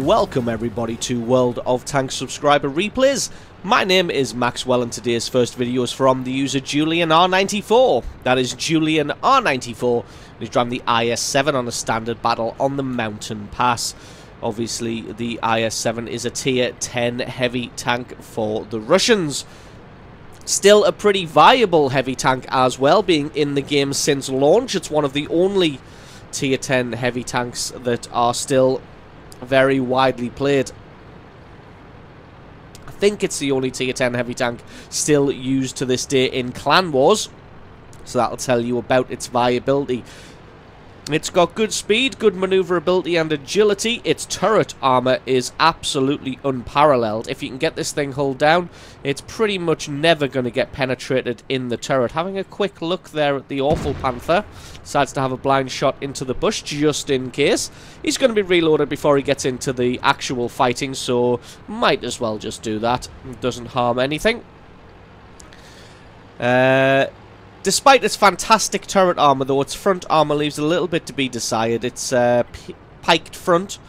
Welcome everybody to World of Tanks subscriber replays. My name is Maxwell and today's first video is from the user Julian R94. That is Julian R94. He's driving the IS-7 on a standard battle on the Mountain Pass. Obviously the IS-7 is a tier 10 heavy tank for the Russians. Still a pretty viable heavy tank as well, being in the game since launch. It's one of the only tier 10 heavy tanks that are still very widely played. I think it's the only tier 10 heavy tank still used to this day in Clan Wars, so that'll tell you about its viability. It's got good speed, good maneuverability and agility. Its turret armor is absolutely unparalleled. If you can get this thing hulled down, it's pretty much never going to get penetrated in the turret. Having a quick look there at the Awful Panther, decides to have a blind shot into the bush just in case. He's going to be reloaded before he gets into the actual fighting, so might as well just do that. It doesn't harm anything. Despite its fantastic turret armor, though, its front armor leaves a little bit to be desired. Its piked front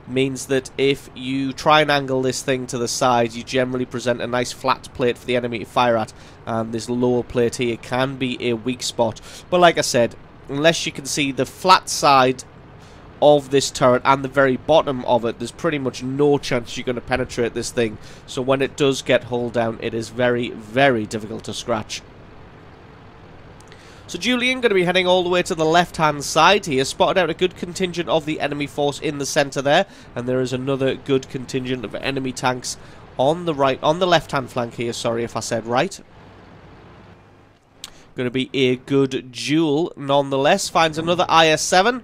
means that if you try and angle this thing to the side, you generally present a nice flat plate for the enemy to fire at, and this lower plate here can be a weak spot. But like I said, unless you can see the flat side of this turret and the very bottom of it, there's pretty much no chance you're going to penetrate this thing. So when it does get hulled down, it is very, very difficult to scratch. So Julian going to be heading all the way to the left-hand side here, spotted out a good contingent of the enemy force in the centre there, and there is another good contingent of enemy tanks on the right, on the left-hand flank here, sorry if I said right. Going to be a good duel nonetheless. Finds another IS-7,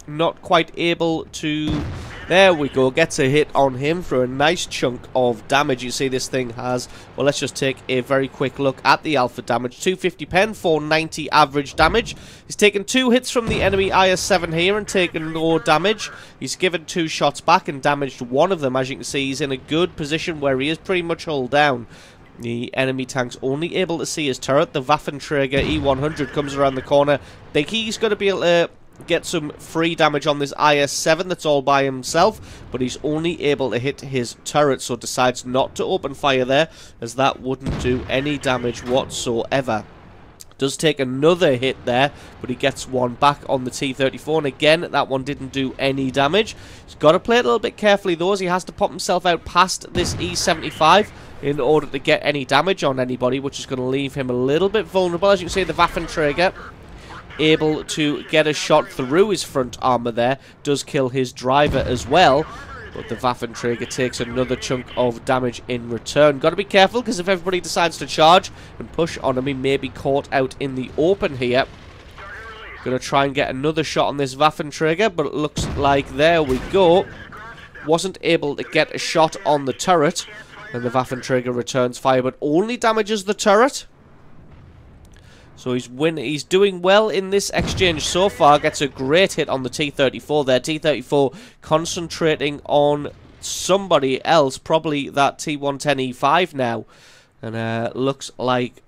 not quite able to... There we go, gets a hit on him for a nice chunk of damage. You see this thing has, well, let's just take a very quick look at the alpha damage. 250 pen, 490 average damage. He's taken 2 hits from the enemy IS-7 here and taken no damage. He's given 2 shots back and damaged one of them. As you can see, he's in a good position where he is pretty much hulled down. The enemy tank's only able to see his turret. The Waffenträger E100 comes around the corner. Think he's going to be able to get some free damage on this IS-7 that's all by himself, but he's only able to hit his turret, so decides not to open fire there, as that wouldn't do any damage whatsoever. Does take another hit there, but he gets one back on the T-34, and again, that one didn't do any damage. He's got to play it a little bit carefully though, as he has to pop himself out past this E-75 in order to get any damage on anybody, which is going to leave him a little bit vulnerable. As you can see, the Waffenträger able to get a shot through his front armor there, does kill his driver as well, but the Waffenträger takes another chunk of damage in return. Got to be careful, because if everybody decides to charge and push on him, he may be caught out in the open here. Gonna try and get another shot on this Waffenträger, but it looks like, there we go, wasn't able to get a shot on the turret, and the Waffenträger returns fire, but only damages the turret. So he's doing well in this exchange so far. Gets a great hit on the T-34 there. T-34 concentrating on somebody else, probably that T-110E5 now. And looks like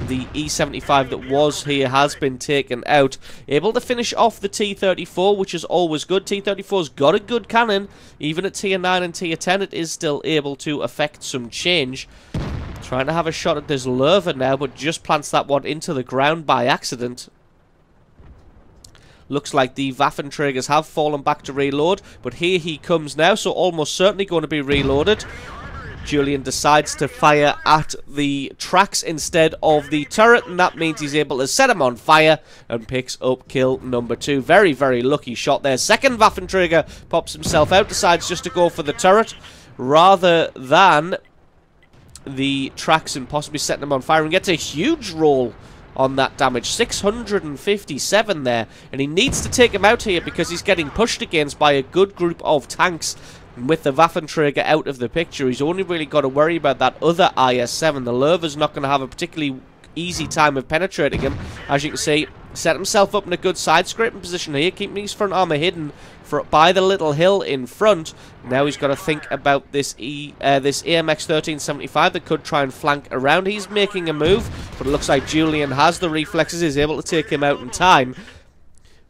the E-75 that was here has been taken out. Able to finish off the T-34, which is always good. T-34's got a good cannon. Even at Tier 9 and Tier 10, it is still able to affect some change. Trying to have a shot at this Lerva now, but just plants that one into the ground by accident. Looks like the Waffenträgers have fallen back to reload, but here he comes now, so almost certainly going to be reloaded. Julian decides to fire at the tracks instead of the turret, and that means he's able to set him on fire and picks up kill number 2. Very, very lucky shot there. Second Waffenträger pops himself out, decides just to go for the turret rather than the tracks and possibly setting them on fire, and gets a huge roll on that damage. 657 there, and he needs to take him out here because he's getting pushed against by a good group of tanks. And with the Waffenträger out of the picture, he's only really got to worry about that other IS-7. The Lerva's not going to have a particularly easy time of penetrating him. As you can see, set himself up in a good side-scraping position here, keeping his front armor hidden by the little hill in front. Now he's got to think about this AMX 1375 that could try and flank around. He's making a move, but it looks like Julian has the reflexes, is able to take him out in time.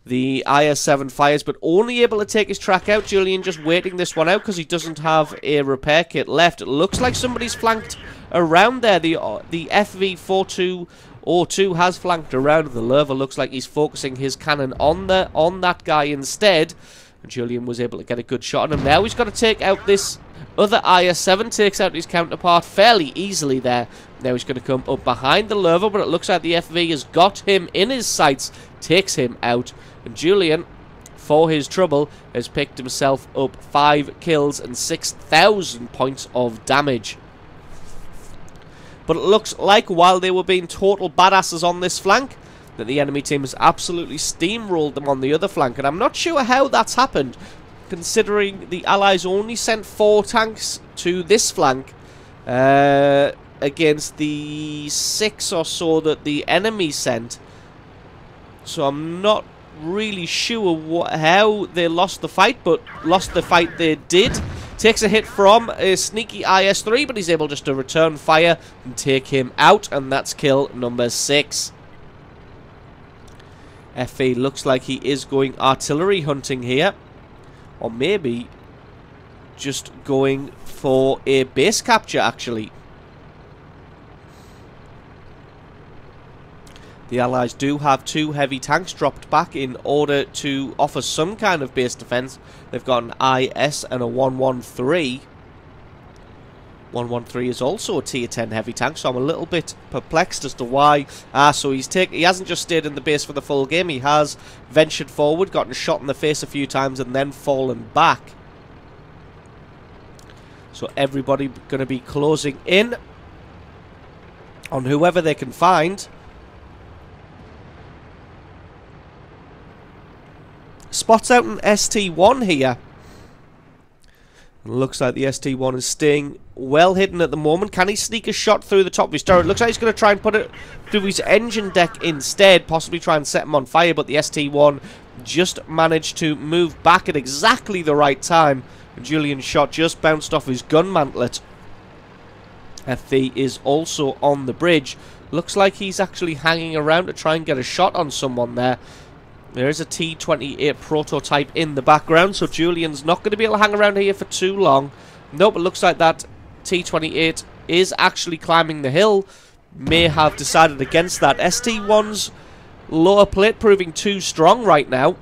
The IS-7 fires, but only able to take his track out. Julian just waiting this one out because he doesn't have a repair kit left. It looks like somebody's flanked around there. The FV-4202 has flanked around. The Lerva looks like he's focusing his cannon on that guy instead. And Julian was able to get a good shot on him. Now he's got to take out this other IS-7. Takes out his counterpart fairly easily there. Now he's going to come up behind the Lerva, but it looks like the FV has got him in his sights. Takes him out. And Julian, for his trouble, has picked himself up 5 kills and 6,000 points of damage. But it looks like while they were being total badasses on this flank, that the enemy team has absolutely steamrolled them on the other flank. And I'm not sure how that's happened, considering the Allies only sent 4 tanks to this flank against the 6 or so that the enemy sent. So I'm not really sure how they lost the fight, but lost the fight they did. Takes a hit from a sneaky IS-3, but he's able just to return fire and take him out, and that's kill number 6. FA looks like he is going artillery hunting here, or maybe just going for a base capture actually. The Allies do have 2 heavy tanks dropped back in order to offer some kind of base defense. They've got an IS and a 113. 113 is also a tier 10 heavy tank, so I'm a little bit perplexed as to why. So he hasn't just stayed in the base for the full game. He has ventured forward, gotten shot in the face a few times, and then fallen back. So everybody going to be closing in on whoever they can find. Spots out an ST1 here. Looks like the ST1 is staying well hidden at the moment. Can he sneak a shot through the top of his turret? Looks like he's going to try and put it through his engine deck instead. Possibly try and set him on fire, but the ST1 just managed to move back at exactly the right time. Julian's shot just bounced off his gun mantlet. FV is also on the bridge. Looks like he's actually hanging around to try and get a shot on someone there. There is a T-28 prototype in the background, so Julian's not going to be able to hang around here for too long. Nope, it looks like that T-28 is actually climbing the hill. May have decided against that. ST-1's lower plate proving too strong right now.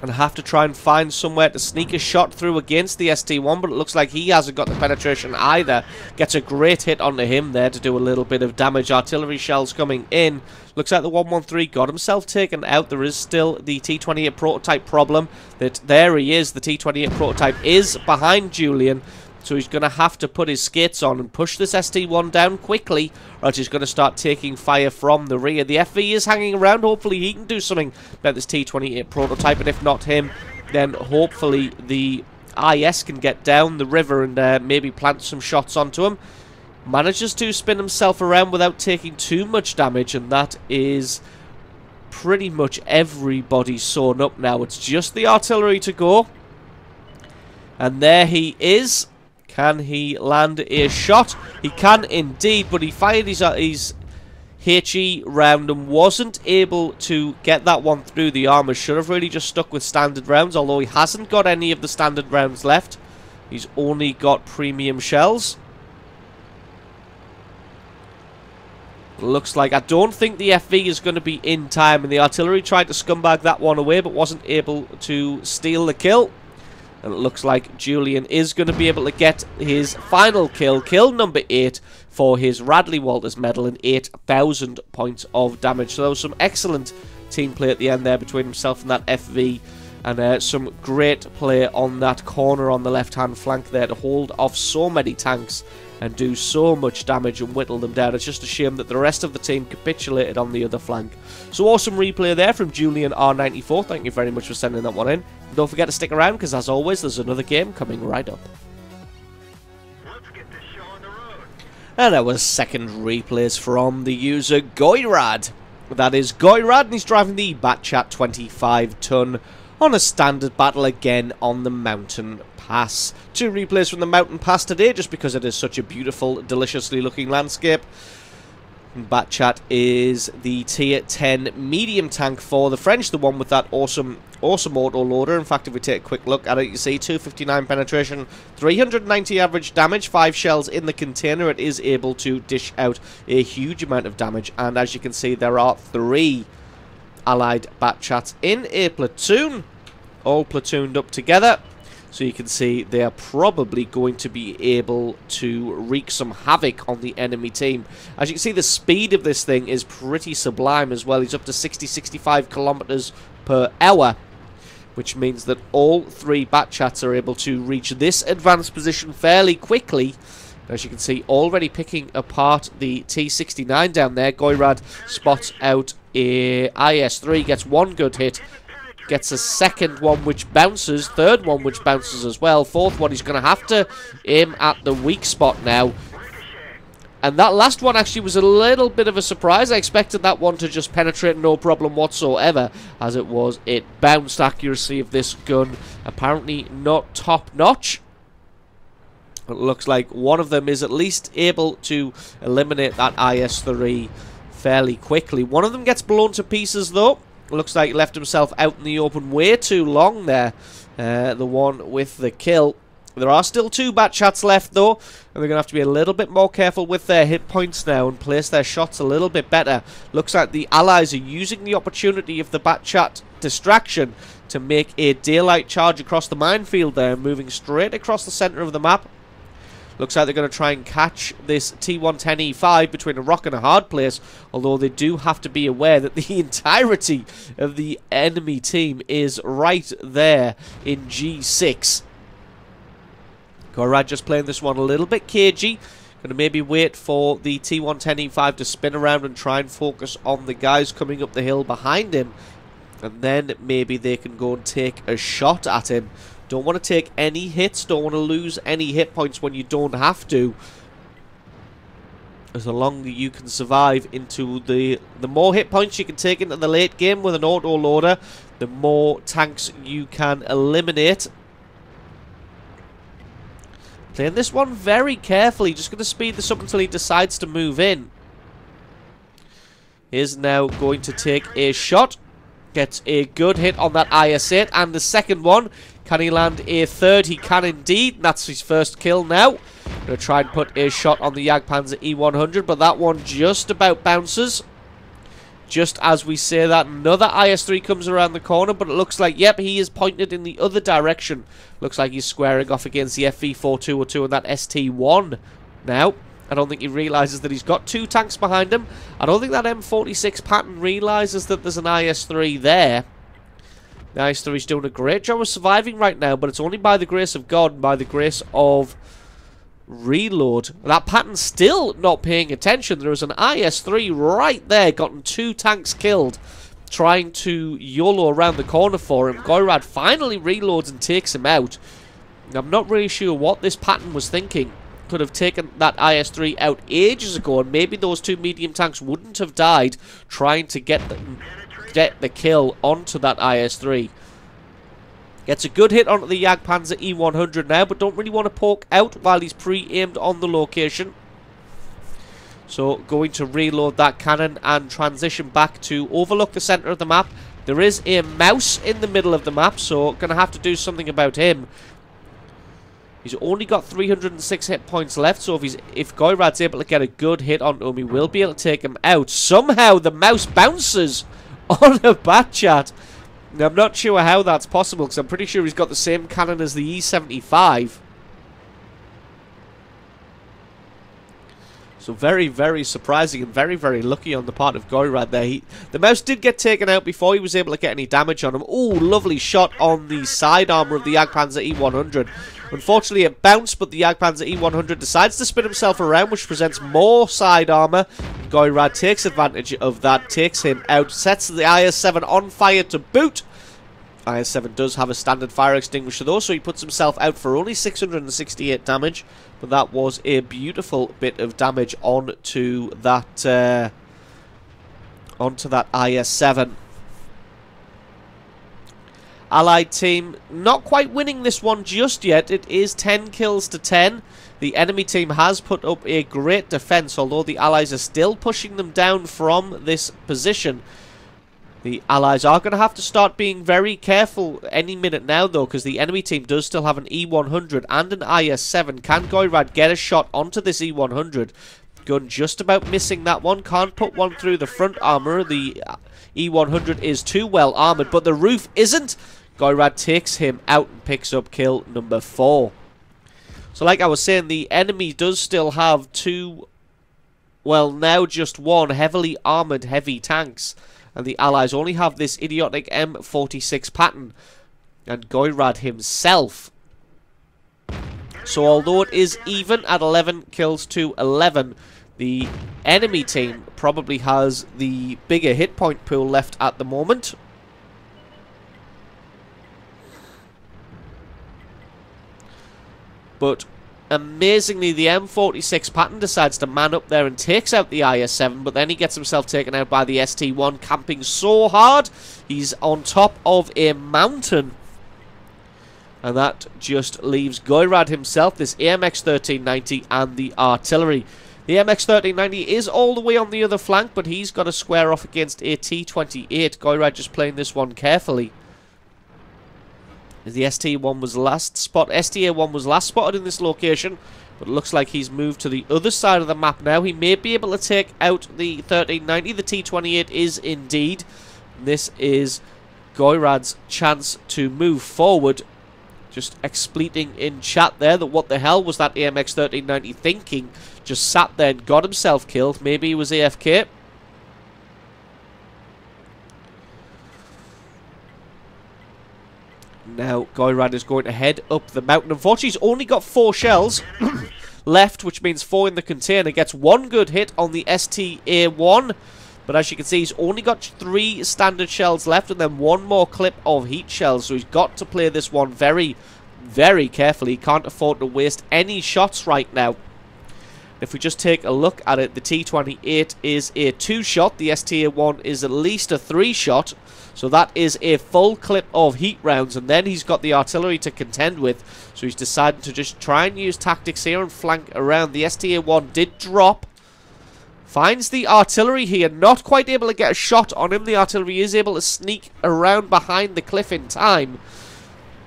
And have to try and find somewhere to sneak a shot through against the ST-1, but it looks like he hasn't got the penetration either. Gets a great hit onto him there to do a little bit of damage. Artillery shells coming in. Looks like the 113 got himself taken out. There is still the T-28 prototype problem. That there he is. The T-28 prototype is behind Julian. So he's going to have to put his skates on and push this ST-1 down quickly, or else he's going to start taking fire from the rear. The FV is hanging around. Hopefully he can do something about this T-28 prototype, and if not him, then hopefully the IS can get down the river and maybe plant some shots onto him. Manages to spin himself around without taking too much damage, and that is pretty much everybody sewn up now. It's just the artillery to go. And there he is. Can he land a shot? He can indeed, but he fired his HE round and wasn't able to get that one through the armor. Should have really just stuck with standard rounds, although he hasn't got any of the standard rounds left. He's only got premium shells. Looks like, I don't think the FV is going to be in time, and the artillery tried to scumbag that one away, but wasn't able to steal the kill. And it looks like Julian is going to be able to get his final kill, kill number 8, for his Radley Walters medal and 8,000 points of damage. So there was some excellent team play at the end there between himself and that FV. And some great play on that corner on the left-hand flank there to hold off so many tanks and do so much damage and whittle them down. It's just a shame that the rest of the team capitulated on the other flank. So awesome replay there from Julian R94. Thank you very much for sending that one in. And don't forget to stick around, because as always, there's another game coming right up. Let's get this show on the road. And that was second replays from the user Goyrad. That is Goyrad, and he's driving the Batchat 25-ton on a standard battle again on the Mountain Pass. 2 replays from the Mountain Pass today, just because it is such a beautiful, deliciously looking landscape. Batchat is the tier 10 medium tank for the French, the one with that awesome auto-loader. In fact, if we take a quick look at it, you see 259 penetration, 390 average damage, 5 shells in the container. It is able to dish out a huge amount of damage, and as you can see, there are 3 allied Batchats in a platoon, all platooned up together. So you can see they are probably going to be able to wreak some havoc on the enemy team. As you can see, the speed of this thing is pretty sublime as well. He's up to 60-65 kilometers per hour, which means that all 3 Batchats are able to reach this advanced position fairly quickly. As you can see, already picking apart the T-69 down there. Goyrad spots out a IS-3, gets 1 good hit. Gets a second one which bounces, third one which bounces as well, fourth one he's going to have to aim at the weak spot now. And that last one actually was a little bit of a surprise. I expected that one to just penetrate no problem whatsoever. As it was, it bounced. Accuracy of this gun apparently not top notch. It looks like one of them is at least able to eliminate that IS-3 fairly quickly. One of them gets blown to pieces though. Looks like he left himself out in the open way too long there. The one with the kill. There are still 2 Batchats left though, and they're going to have to be a little bit more careful with their hit points now and place their shots a little bit better. Looks like the allies are using the opportunity of the Batchat distraction to make a daylight charge across the minefield there, moving straight across the center of the map. Looks like they're going to try and catch this T110E5 between a rock and a hard place, although they do have to be aware that the entirety of the enemy team is right there in G6. Gorad just playing this one a little bit cagey. Going to maybe wait for the T110E5 to spin around and try and focus on the guys coming up the hill behind him. And then maybe they can go and take a shot at him. Don't want to take any hits, don't want to lose any hit points when you don't have to. As the longer you can survive into the more hit points you can take into the late game with an auto-loader, the more tanks you can eliminate. Playing this one very carefully, just going to speed this up until he decides to move in. Is now going to take a shot. Gets a good hit on that IS-8, and the second one. Can he land a third? He can indeed, and that's his first kill now. Going to try and put a shot on the Jagdpanzer E100, but that one just about bounces. Just as we say that, another IS-3 comes around the corner, but it looks like, yep, he is pointed in the other direction. Looks like he's squaring off against the FV-4202 and that ST-1 now. I don't think he realises that he's got 2 tanks behind him. I don't think that M46 Patton realises that there's an IS-3 there. The IS-3 is doing a great job of surviving right now, but it's only by the grace of God and by the grace of reload. That Patton's still not paying attention. There is an IS-3 right there, gotten 2 tanks killed, trying to YOLO around the corner for him. Goyrad finally reloads and takes him out. I'm not really sure what this Patton was thinking. Could have taken that IS-3 out ages ago, and maybe those 2 medium tanks wouldn't have died trying to get the kill onto that IS-3. Gets a good hit onto the Jagdpanzer E100 now, but don't really want to poke out while he's pre-aimed on the location. So going to reload that cannon and transition back to overlook the center of the map. There is a mouse in the middle of the map, so going to have to do something about him. He's only got 306 hit points left, so if Goyrad's able to get a good hit onto him, he will be able to take him out. Somehow the mouse bounces on a Batchat. Now, I'm not sure how that's possible, because I'm pretty sure he's got the same cannon as the E-75. So very, very surprising and very, very lucky on the part of Goyrad there. The mouse did get taken out before he was able to get any damage on him. Oh, lovely shot on the side armor of the Jagdpanzer E100. Unfortunately, it bounced, but the Jagdpanzer E100 decides to spin himself around, which presents more side armor. Goyrad takes advantage of that, takes him out, sets the IS-7 on fire to boot. IS-7 does have a standard fire extinguisher though, so he puts himself out for only 668 damage. But that was a beautiful bit of damage onto that IS-7. Allied team not quite winning this one just yet. It is 10 kills to 10. The enemy team has put up a great defense, although the Allies are still pushing them down from this position. The Allies are going to have to start being very careful any minute now, though, because the enemy team does still have an E-100 and an IS-7. Can Goyrad get a shot onto this E-100? Gun just about missing that one. Can't put one through the front armor. The E-100 is too well armored, but the roof isn't. Goyrad takes him out and picks up kill number 4. So like I was saying, the enemy does still have two, well, now just one heavily armored heavy tanks. And the Allies only have this idiotic M46 pattern and Goyrad himself. So although it is even at 11 kills to 11, the enemy team probably has the bigger hit point pool left at the moment. But amazingly, the M46 pattern decides to man up there and takes out the IS-7, but then he gets himself taken out by the ST-1, camping so hard. He's on top of a mountain. And that just leaves Goyrad himself, this AMX-1390 and the artillery. The MX-1390 is all the way on the other flank, but he's got to square off against a T-28. Goyrad just playing this one carefully. The ST-1 was last STA-1 was last spotted in this location, but it looks like he's moved to the other side of the map now. He may be able to take out the 1390. The T-28 is indeed. This is Goyrad's chance to move forward. Just expleting in chat there that what the hell was that AMX 1390 thinking? Just sat there and got himself killed. Maybe he was AFK. Now Goyrad is going to head up the mountain. Unfortunately, he's only got 4 shells left, which means 4 in the container. Gets 1 good hit on the STA-1. But as you can see, he's only got 3 standard shells left and then 1 more clip of heat shells. So he's got to play this one very, very carefully. He can't afford to waste any shots right now. If we just take a look at it, the T-28 is a 2-shot. The STA-1 is at least a 3-shot. So that is a full clip of heat rounds. And then he's got the artillery to contend with. So he's decided to just try and use tactics here and flank around. The STA-1 did drop. Finds the artillery here, not quite able to get a shot on him. The artillery is able to sneak around behind the cliff in time.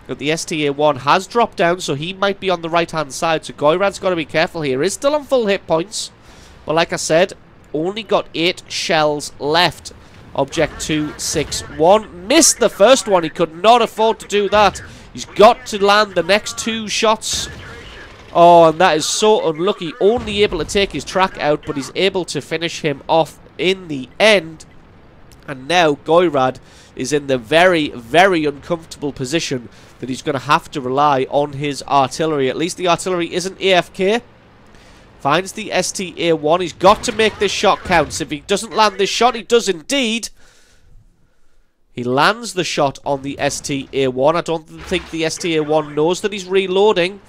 But the STA-1 has dropped down, so he might be on the right-hand side. So Goyrad's got to be careful here. He's still on full hit points. But like I said, only got 8 shells left. Object 261. Missed the first one. He could not afford to do that. He's got to land the next 2 shots. Oh, and that is so unlucky. Only able to take his track out, but he's able to finish him off in the end. And now Goyrad is in the very, very uncomfortable position that he's going to have to rely on his artillery. At least the artillery isn't AFK. Finds the STA-1. He's got to make this shot count. If he doesn't land this shot, he does indeed. He lands the shot on the STA-1. I don't think the STA-1 knows that he's reloading.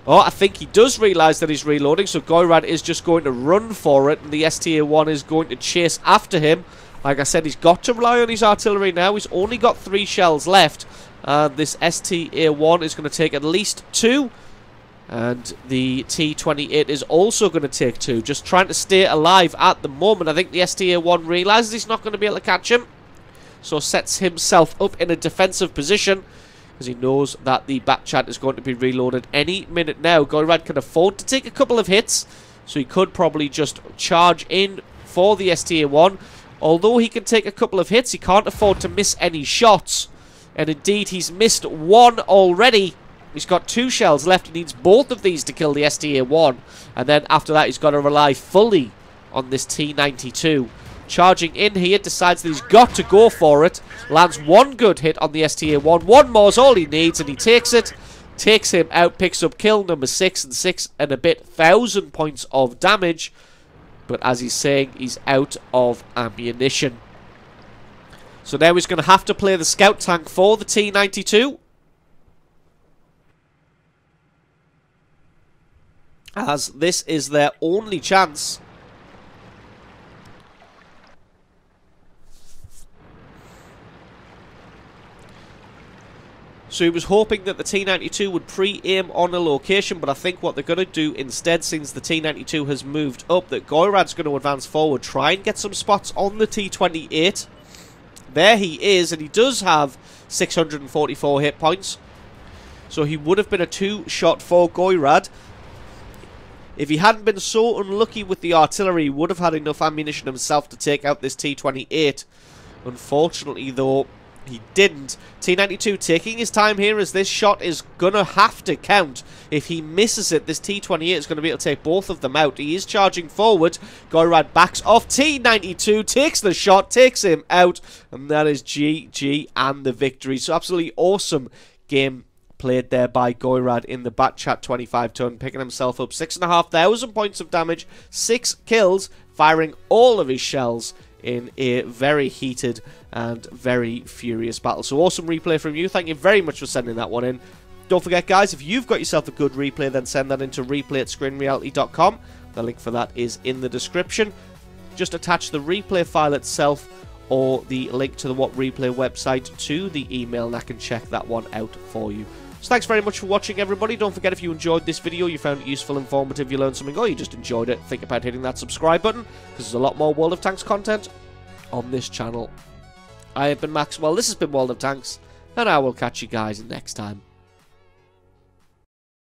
Oh, I think he does realise that he's reloading, so Goyrad is just going to run for it, and the STA-1 is going to chase after him. Like I said, he's got to rely on his artillery now. He's only got 3 shells left, and this STA-1 is going to take at least 2, and the T-28 is also going to take 2. Just trying to stay alive at the moment. I think the STA-1 realises he's not going to be able to catch him, so sets himself up in a defensive position, because he knows that the Batchat is going to be reloaded any minute now. Goyrad can afford to take a couple of hits, so he could probably just charge in for the STA-1. Although he can take a couple of hits, he can't afford to miss any shots. And indeed, he's missed 1 already. He's got 2 shells left. He needs both of these to kill the STA-1. And then after that, he's got to rely fully on this T-92. Charging in here, decides that he's got to go for it. Lands 1 good hit on the STA-1. 1 more is all he needs, and he takes it. Takes him out, picks up kill number 6 and 6 and a bit 1,000 points of damage. But as he's saying, he's out of ammunition. So now he's going to have to play the scout tank for the T-92. As this is their only chance. So he was hoping that the T-92 would pre-aim on a location, but I think what they're going to do instead, since the T-92 has moved up, that Goyrad's going to advance forward, try and get some spots on the T-28. There he is, and he does have 644 hit points. So he would have been a 2-shot for Goyrad. If he hadn't been so unlucky with the artillery, he would have had enough ammunition himself to take out this T-28. Unfortunately, though, he didn't. T-92 taking his time here, as this shot is going to have to count. If he misses it, this T-28 is going to be able to take both of them out. He is charging forward. Goyrad backs off. T-92 takes the shot, takes him out. And that is GG and the victory. So absolutely awesome game played there by Goyrad in the Batchat 25 ton, picking himself up 6,500 points of damage, 6 kills, firing all of his shells in a very heated and very furious battle. So awesome replay from you. Thank you very much for sending that one in. Don't forget, guys, if you've got yourself a good replay, then send that into replay@screenreality.com. The link for that is in the description. Just attach the replay file itself or the link to the What Replay website to the email, and I can check that one out for you. So thanks very much for watching, everybody. Don't forget, if you enjoyed this video, you found it useful, informative, you learned something, or you just enjoyed it, think about hitting that subscribe button, because there's a lot more World of Tanks content on this channel. I have been Maxwell, this has been World of Tanks, and I will catch you guys next time.